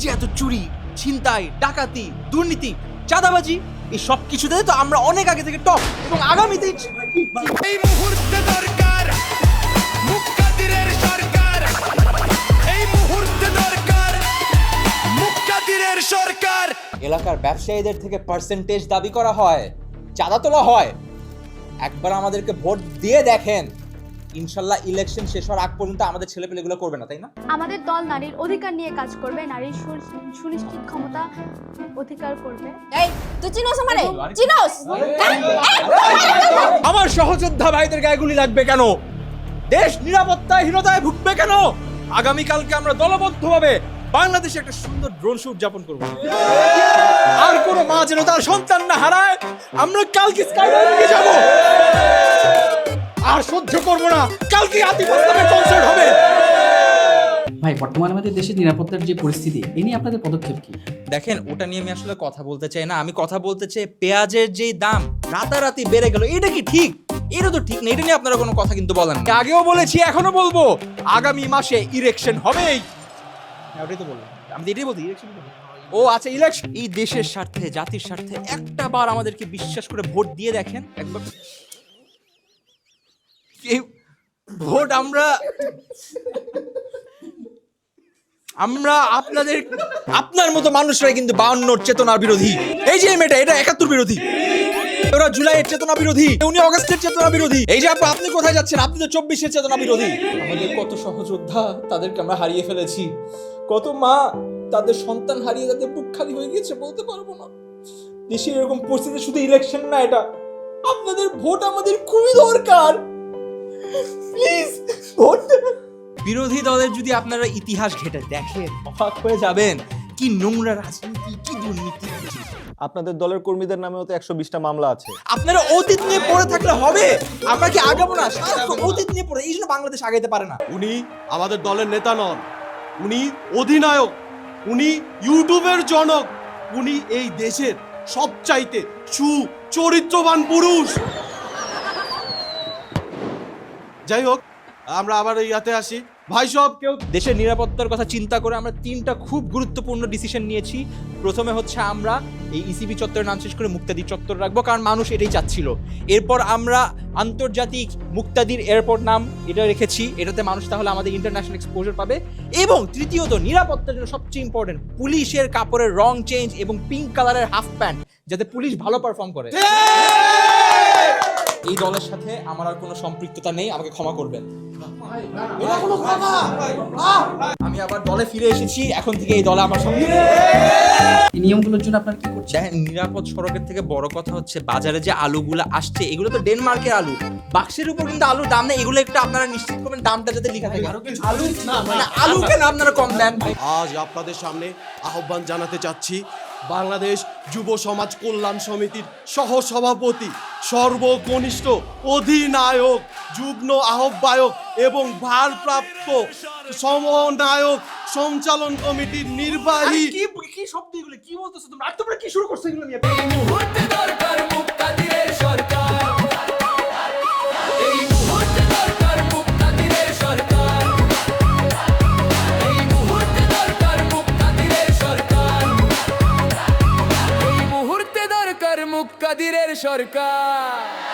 যে এত চুরি, ছিনতাই, ডাকাতি, দুর্নীতি, চাঁদাবাজি, এই সব কিছুতে তো আমরা অনেক আগে থেকে টপ এবং আগামীতে এই মুহূর্তে দরকার মুক্তাদিরের সরকার। এই মুহূর্তে দরকার মুক্তাদিরের সরকার। এলাকার ব্যবসায়ীদের থেকে পার্সেন্টেজ দাবি করা হয়, চাঁদা তোলা হয়। একবার আমাদেরকে ভোট দিয়ে দেখেন, ইনশাল্লাহ ইলেকশন শেষ হওয়ার আগ পর্যন্ত আমাদের ছেলেপেলেগুলো করবে না, তাই না? আমাদের দল নারীর অধিকার নিয়ে কাজ করবে, নারীর সুনিশ্চিত ক্ষমতা অধিকার করবে। এই তুই চিনোস আমারে? চিনোস? আমার সহযোদ্ধা ভাইদের গায়ে গুলি লাগবে কেন? দেশ নিরাপত্তাহীনতায় ভুগবে কেন? আগামীকালকে আমরা দলবদ্ধভাবে বাংলাদেশে একটা সুন্দর ড্রোন শো উদযাপন করব। আর কোনো মা যেন তার সন্তান না হারায়। আমরা কালকে স্কাইলাইনে যাব, আর সহ্য করব না। কালকে আতিফ আসলামের কনসার্ট হবে। ভাই, বর্তমানে আমাদের দেশের নিরাপত্তার যে পরিস্থিতি, এ নিয়ে আপনাদের পদক্ষেপ কি? দেখেন, ওটা নিয়ে আমি আসলে কথা বলতে চাই না। আমি কথা বলতে চাই পেঁয়াজের যে দাম রাতারাতি বেড়ে গেল, এটা কি ঠিক? এটা তো ঠিক না। এটা নিয়ে আপনারা কোনো কথা কিন্তু বলেন না। আগেও বলেছি, এখনো বলবো, আগামী মাসে ইলেকশন হবেই। ওটাই তো বললাম, আমি এটাই বলছি, ইলেকশন। ও আচ্ছা, ইলেকশন। এই দেশের স্বার্থে, জাতির স্বার্থে একটা বার আমাদেরকে বিশ্বাস করে ভোট দিয়ে দেখেন একবার। এই ভোট আমরা আপনার মতো মানুষরাই কিন্তু 52 চেতনার বিরোধী। এই যে মেয়েটা, এটা 71 বিরোধী। ওরা জুলাইয়ের চেতনা বিরোধী, উনি অগস্টের চেতনা বিরোধী। এই যে আপনি কোথায় যাচ্ছেন? আপনি তো 24-এর চেতনা বিরোধী। আমাদের কত সহযোদ্ধা, তাদেরকে আমরা হারিয়ে ফেলেছি। কত মা তাদের সন্তান হারিয়ে তাদের বুক খালি হয়ে গেছে, বলতে পারবো না। দেশে এরকম পরিস্থিতি শুধু ইলেকশন না, এটা আপনাদের ভোট আমাদের খুবই দরকার। প্লিজ ভোট দেবেন। বিরোধী দলের যদি আপনারা ইতিহাস ঘেটে দেখেন, অবাক হয়ে যাবেন। কি নোংরা রাজনীতি, কি দুর্নীতি। আপনাদের দলের কর্মীদের নামেও তো 120টা মামলা আছে। আপনারা অতীত নিয়ে পড়ে থাকলে হবে? আমরা কি আগাবো না? সারাক্ষণ অতীত নিয়ে পড়ে, এই জন্য বাংলাদেশ আগাইতে পারে না। উনি আমাদের দলের নেতা নন, উনি অধিনায়ক, উনি ইউটিউবের জনক, উনি এই দেশের সবচাইতে সুচরিত্রবান পুরুষ। যাই হোক, আমরা আবার ইয়াতে আসি। ভাই সব কেউ দেশের নিরাপত্তার কথা চিন্তা করে আমরা 3টা খুব গুরুত্বপূর্ণ ডিসিশন নিয়েছি। প্রথমে হচ্ছে আমরা এই ইসিবি চত্বরের নাম শেষ করে মুক্তাদির চত্বর রাখবো, কারণ মানুষ এটাই চাচ্ছিল। এরপর আমরা আন্তর্জাতিক মুক্তাদির এয়ারপোর্ট নাম এটা রেখেছি, এটাতে মানুষ তাহলে আমাদের ইন্টারন্যাশনাল এক্সপোজার পাবে। এবং তৃতীয়ত, নিরাপত্তার জন্য সবচেয়ে ইম্পর্টেন্ট, পুলিশের কাপড়ের রং চেঞ্জ এবং পিঙ্ক কালারের হাফ প্যান্ট, যাতে পুলিশ ভালো পারফর্ম করে। এই দলের সাথে আমার আর কোনো সম্পৃক্ততা নেই, আমাকে ক্ষমা করবেন। আমি আবার দলে ফিরে এসেছি, এখন থেকে এই দলে আমার সঙ্গে। এই নিয়মগুলোর জন্য আপনারা কি করছেন? দেখেন, নিরাপদ সড়কের থেকে বড় কথা হচ্ছে বাজারে যে আলুগুলো আসছে, এগুলো তো ডেনমার্কের আলু। বাক্সের উপর কিন্তু আলুর দাম নেই, এগুলো একটু আপনারা নিশ্চিত করবেন দামটা যাতে লেখা থাকে। আলু না, মানে আলু কেন আপনারা কম দেন? আজ আপনাদের সামনে আহ্বান জানাতে চাচ্ছি, বাংলাদেশ যুব সমাজ কল্যাণ সমিতির সহসভাপতি, সর্বকনিষ্ঠ অধিনায়ক, যুগ্ম আহ্বায়ক এবং ভারপ্রাপ্ত সমন্বয়ক সঞ্চালন কমিটির নির্বাহী। কি শব্দ এগুলো? কি বলতেছো তোমরা? আর তোমরা কি শুরু করছো এগুলো নিয়ে? মুহূর্তে দরকার মুক্তাদিরের সরকার। এই মুহূর্তে দরকার মুক্তাদিরের সরকার। এই মুহূর্তে দরকার মুক্তাদিরের সরকার। এই মুহূর্তে দরকার মুক্তাদিরের সরকার।